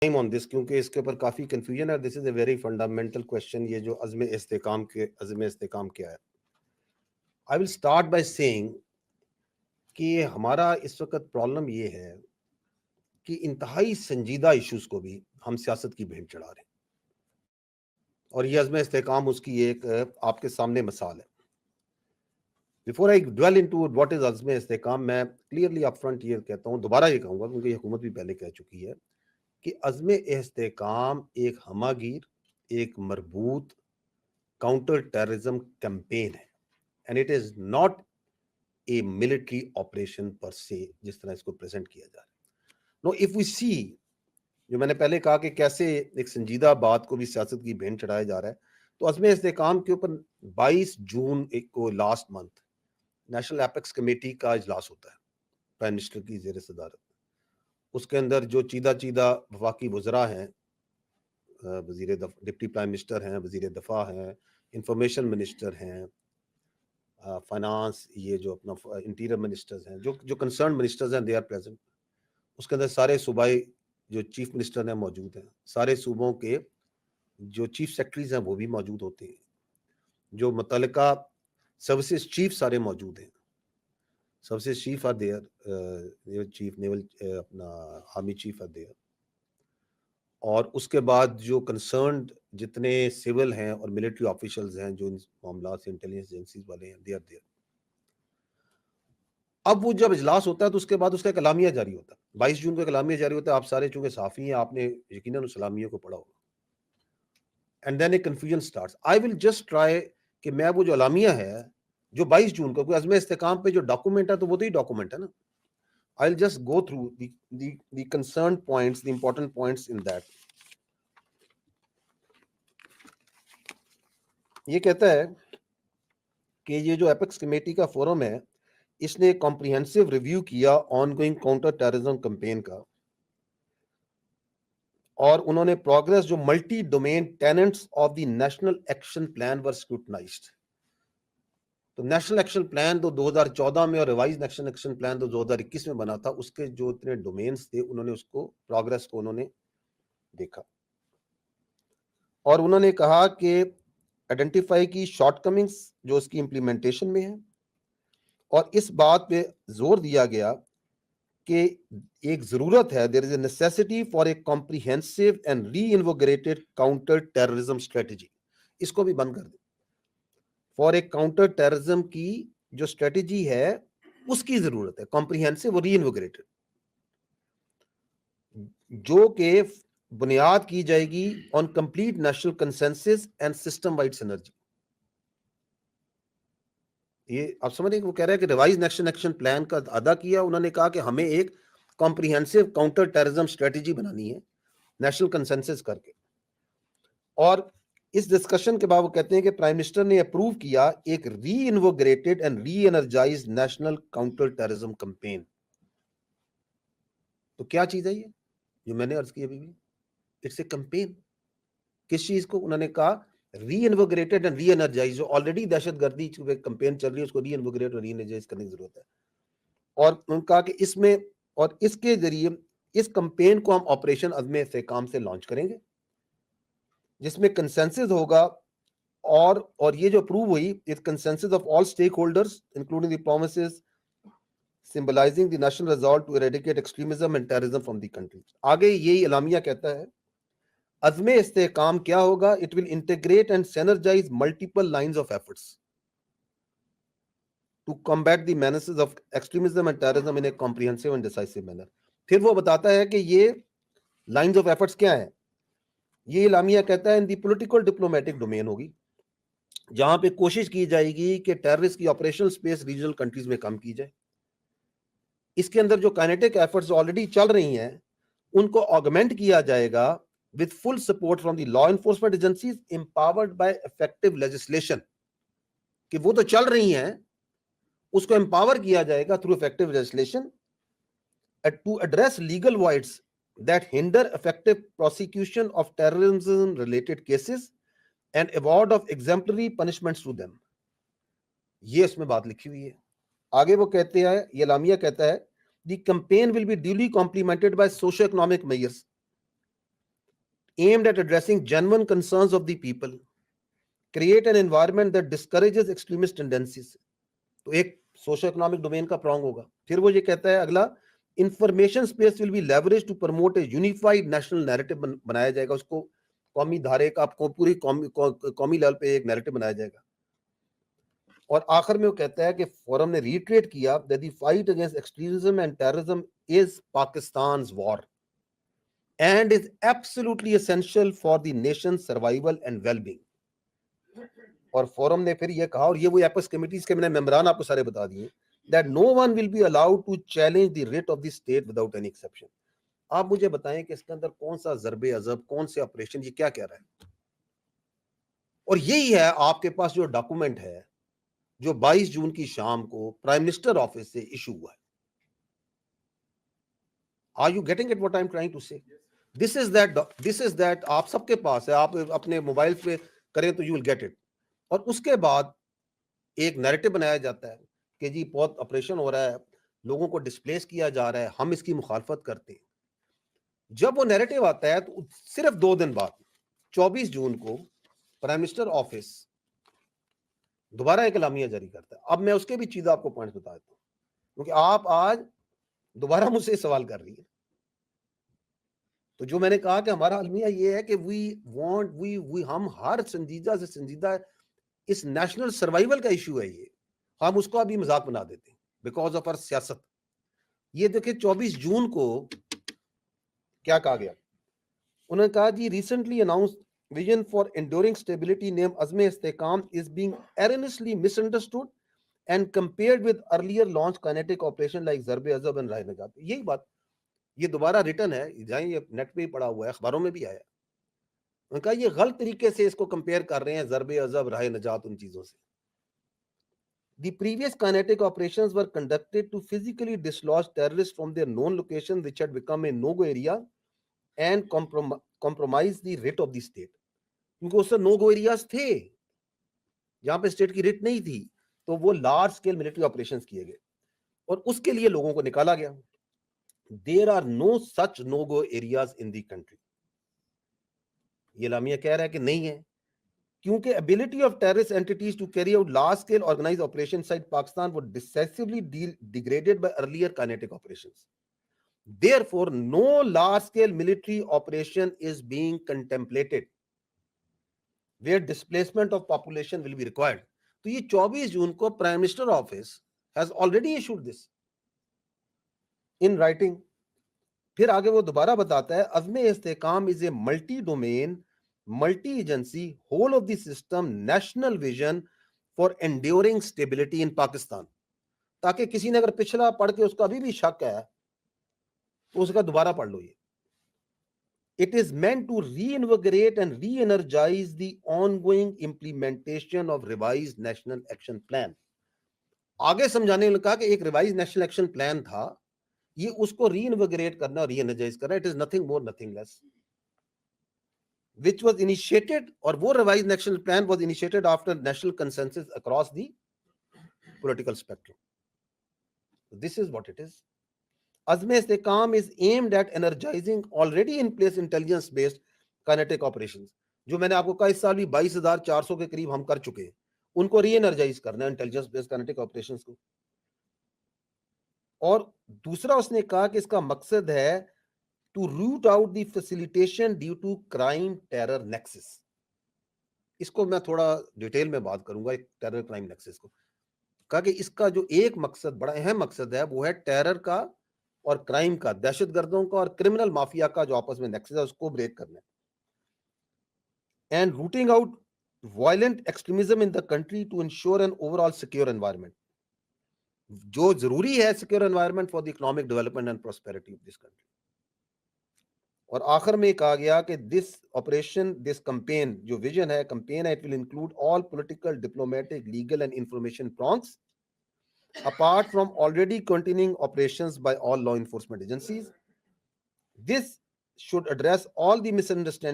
on this کیونکہ اس کے اوپر کافی کنفیوژن ہے. دس از اے ویری فنڈامنٹل کوشچن. یہ جو عزم استحکام کیا ہے. I will start by saying کہ ہمارا اس وقت پرابلم یہ ہے کہ انتہائی سنجیدہ ایشوز کو بھی ہم سیاست کی بھینٹ چڑھا رہے ہیں, اور یہ عزم استحکام اس کی ایک آپ کے سامنے مثال ہے. Before I dwell into what is عزم استحکام, میں کلیئرلی اپ فرنٹ یہ کہتا ہوں, دوبارہ یہ کہوں گا کیونکہ حکومت بھی پہلے کہہ چکی ہے کہ عزم استحکام ایک ہماگیر, ایک مربوط کاؤنٹر ٹیررزم کیمپین ہے, and it is not a military operation per se جس طرح اس کو پریزنٹ کیا جا رہا ہے. نو اف وی سی, جو میں نے پہلے کہا کہ کیسے ایک سنجیدہ بات کو بھی سیاست کی بھینٹ چڑھایا جا رہا ہے, تو عزم استحکام کے اوپر 22 جون کو last month national apex committee کا اجلاس ہوتا ہے پرائم منسٹر کی زیر صدارت. اس کے اندر جو چیدہ وفاقی وزراء ہیں, ڈپٹی پرائم منسٹر ہیں, وزیر دفاع ہیں, انفارمیشن منسٹر ہیں, فائنانس, یہ جو اپنا انٹیریئر منسٹرز ہیں, جو کنسرن منسٹرز ہیں, دے آر پریزنٹ. اس کے اندر سارے صوبائی جو چیف منسٹر ہیں موجود ہیں, سارے صوبوں کے جو چیف سیکرٹریز ہیں وہ بھی موجود ہوتے ہیں, جو متعلقہ سروسز چیف سارے موجود ہیں. Services chief are there, chief naval اپنا آرمی چیف آر دیئر, اور اس کے بعد جو کنسرنڈ جتنے سول ہیں اور ملٹری آفیشلز ہیں جو ان معاملات سے انٹیلیجنس ایجنسیز والے ہیں, دے آر دیئر. اب وہ جب اجلاس ہوتا ہے تو اس کے بعد اس کا ایک اعلامیہ جاری ہوتا ہے. 22 جون کو ایک اعلامیہ جاری ہوتا ہے. آپ سارے چونکہ صحافی ہیں, آپ نے یقیناً اس اعلامیہ کو پڑھا ہوگا. And then a confusion starts. I will just try کہ میں وہ جو اعلامیہ ہے جو 22 جون کو, کوئی عزم استحکام پہ جو ڈاکومنٹ ہے تو وہ تو ہی ڈاکومنٹ ہے نا. I'll just go through the concerned points, the important points in that. یہ کہتا ہے کہ یہ جو ایپیکس کمیٹی کا فورم ہے, اس نے کمپریہنسو ریویو کیا ongoing counter terrorism campaign کا, اور انہوں نے پروگرس جو multi domain tenets of the national action plan were scrutinised. تو نیشنل ایکشن پلان تو 2014 میں اور ریوائز نیشنل ایکشن پلان تو 2021 میں بنا تھا. اس کے جو اتنے ڈومینز تھے انہوں نے اس کو پروگرس کو انہوں نے دیکھا, اور انہوں نے کہا کہ آئیڈینٹیفائی کی شارٹ کمنگز جو اس کی امپلیمنٹیشن میں ہے, اور اس بات پہ زور دیا گیا کہ ایک ضرورت ہے, there is a necessity for a comprehensive and reinvigorated counter terrorism strategy. اس کو بھی بند کر دیں. فار اے کاؤنٹر ٹیررزم کی جو اسٹریٹجی ہے اس کی ضرورت ہے, کمپریہنسو اور ری انوگریٹڈ, جو کہ بنیاد کی جائے گی on complete national consensus and system wide synergy. یہ آپ سمجھ رہے ہیں کہ وہ کہہ رہے ہیں کہ ریوائز نیشنل ایکشن پلان کا ادا کیا. انہوں نے کہا کہ ہمیں ایک کمپریہنسو کاؤنٹر ٹیررزم اسٹریٹجی بنانی ہے نیشنل کنسنسس کر کے. اور اس ڈسکشن کے بعد وہ کہتے ہیں کہ پرائم منسٹر نے اپروو کیا ایک reinvigorated and reenergised national counter terrorism campaign. تو کیا چیز ہے یہ جو میں نے عرض کی ابھی بھی, اٹس اے کمپین. کس چیز کو؟ انہوں نے کہا ری انوگریٹڈ اینڈ ری انرجائز. جو آلریڈی دہشت گردی کمپین چل رہی ہے اس کو ری انوگریٹ اور ری انرجائز کرنے کی ضرورت ہے. اور انہوں نے کہا کہ اس میں اور اس کے ذریعے اس کمپین کو ہم آپریشن عزم استحکام سے لانچ کریں گے, جس میں کنسنسس ہوگا, اور یہ جو اپروو ہوئی at consensus of all stakeholders including the promises symbolising the national result to eradicate extremism and terrorism from the country. آگے یہی اعلامیہ کہتا ہے عزم استحکام کیا ہوگا, it will integrate and synergise multiple lines of efforts to combat the menaces of extremism and terrorism in a comprehensive and decisive manner. پھر وہ بتاتا ہے کہ یہ لائنز آف ایفرٹس کیا ہیں. یہ اعلامیہ کہتا ہے ان دی پولیٹیکل ڈپلومیٹک ڈومین ہوگی, جہاں پہ کوشش کی جائے گی کہ ٹیررسٹ کی آپریشنل سپیس ریجنل کنٹریز میں کم کی جائے. اس کے اندر جو کائنیٹک ایفرٹس آلریڈی چل رہی ہیں ان کو آگمنٹ کیا جائے گا with full support from the law enforcement agencies empowered by effective legislation. کہ وہ تو چل رہی ہیں, اس کو empower کیا جائے گا through effective legislation to address legal voids that hinder effective prosecution of terrorism related cases and award of exemplary punishments to them. یہ اس میں بات لکھی ہوئی ہے. آگے وہ کہتے ہیں, یہ اعلامیہ کہتا ہے the campaign will be duly complemented by socio-economic measures aimed at addressing genuine concerns of the people, create an environment that discourages extremist tendencies. تو ایک سوشو اکنامک ڈومین کا پرانگ ہوگا. پھر وہ یہ کہتا ہے اگلا, information space will be leverage to promote a unified national narrative بنایا جائے گا, اس کو قومی دھارے کا پوری قومی لیول پہ ایک نیریٹو بنایا جائے گا. اور آخر میں وہ کہتا ہے کہ فورم نے ریٹریٹ کیا that the fight against extremism and terrorism is Pakistan's war and is absolutely essential for the nation's survival and well-being. اور فورم نے پھر یہ کہا, اور یہ وہ ایپس کمیٹیز کے میں نے ممبران آپ کو سارے بتا دیے, that no one will be allowed to challenge the writ of the state without any exception. آپ مجھے بتائیں کہ اس کے اندر کون سا ضرب عضب, کون سے آپریشن, یہ کیا کہہ رہا ہے؟ اور یہی ہے آپ کے پاس جو ڈاکومنٹ ہے جو 22 جون کی شام کو پرائم منسٹر آفس سے ایشو ہوا ہے. Are you getting it what I'm trying to say? This is that آپ سب کے پاس ہے, آپ اپنے موبائل پہ کریں تو you will get it. اور اس کے بعد ایک نیریٹو بنایا جاتا ہے کہ جی بہت آپریشن ہو رہا ہے, لوگوں کو ڈسپلیس کیا جا رہا ہے, ہم اس کی مخالفت کرتے ہیں. جب وہ نیریٹو آتا ہے تو صرف 2 دن بعد 24 جون کو پرائم منسٹر آفس دوبارہ ایک اعلامیہ جاری کرتا ہے. اب میں اس کے بھی چیزیں آپ کو پوائنٹ بتا دیتا ہوں, کیونکہ آپ آج دوبارہ مجھ سے سوال کر رہی ہیں. تو جو میں نے کہا کہ ہمارا المیہ یہ ہے کہ ہم ہر سنجیدہ سے سنجیدہ اس نیشنل سروائیول کا ایشو ہے, یہ ہم اس کو ابھی مذاق بنا دیتے ہیں بیکاز آف آر سیاست. یہ دیکھیں 24 جون کو کیا کہا گیا, انہوں نے کہا جی recently announce vision for enduring stability named Azm Istehkam is being erroneously misunderstood and compared with earlier launched kinetic operation like Zarb Azab and Rahe Najat. یہی بات یہ دوبارہ ریٹن ہے, جائیں یہ نیٹ پہ ہی پڑا ہوا ہے, اخباروں میں بھی آیا. انہوں نے کہا یہ غلط طریقے سے اس کو کمپیئر کر رہے ہیں ضرب عضب, راہ نجات, ان چیزوں سے. The previous kinetic operations were conducted to physically dislodge terrorists from their known location which had become a no-go area and compromise the writ of the state. کیونکہ اس سے نو گو ایریاز تھے جہاں پہ اسٹیٹ کی ریٹ نہیں تھی, تو وہ لارج اسکیل ملٹری آپریشنز کیے گئے اور اس کے لیے لوگوں کو نکالا گیا. There are no such no go areas in the country. یہ اعلامیہ کہہ رہا ہے کہ نہیں ہے, کیونکہ ability of terrorist entities to carry out large scale organized operations inside Pakistan was decisively degraded by earlier kinetic operations. Therefore, no large scale military operation is being contemplated where displacement of population will be required. تو یہ 24 جون کو prime minister office has already issued this in writing. پھر آگے وہ دوبارہ بتاتا ہے عزم استحکام is a multi domain multi agency whole of the system national vision for enduring stability in Pakistan. تاکہ کسی نے اگر پچھلا پڑھ کے اس کا ابھی بھی شک ہے تو اس کا دوبارہ پڑھ لو. یہ It is meant to reinvigorate and re-energize the ongoing implementation of revised national action plan. آگے سمجھانے نے کہا کہ ایک ریوائز نیشنل ایکشن پلان تھا, یہ اس کو ری انویگریٹ کرنا اور ری انرجائز کرنا. It is nothing more, nothing less. Which was initiated, اور وہ revise national plan was initiated after national consensus across the political spectrum. This is what it is. Azm Istehkam is aimed at energizing already in place intelligence based kinetic operations. جو میں نے آپ کو کہا اس سال بھی 22,400 کے قریب ہم کر چکے ہیں, ان کو ری انرجائز کرنا ہے انٹیلیجنس بیسڈ کائنیٹک آپریشنز کو. اور دوسرا اس نے کہا کہ اس کا مقصد ہے to root out the facilitation due to crime terror nexus. اس کو میں تھوڑا ڈیٹیل میں بات کروں گا ٹیرر کرائم نیکسس کو. کہا کہ اس کا جو ایک مقصد, بڑا اہم مقصد ہے, وہ ہے ٹیرر کا اور کرائم کا, دہشت گردوں کا اور کرمنل مافیا کا جو آپس میں نیکسس ہے اس کو بریک کرنا ہے. And rooting out violent extremism in the country to ensure an overall secure environment. جو ضروری ہے secure environment for the economic development and prosperity of this country. اور آخر میں کہا گیا کہ دس آپریشن, دس کمپین جو ویژن ہے, کمپین ہے, it will include all political, diplomatic, legal and information prongs apart from already continuing operations by all law enforcement agencies. This should address all the misunderstandings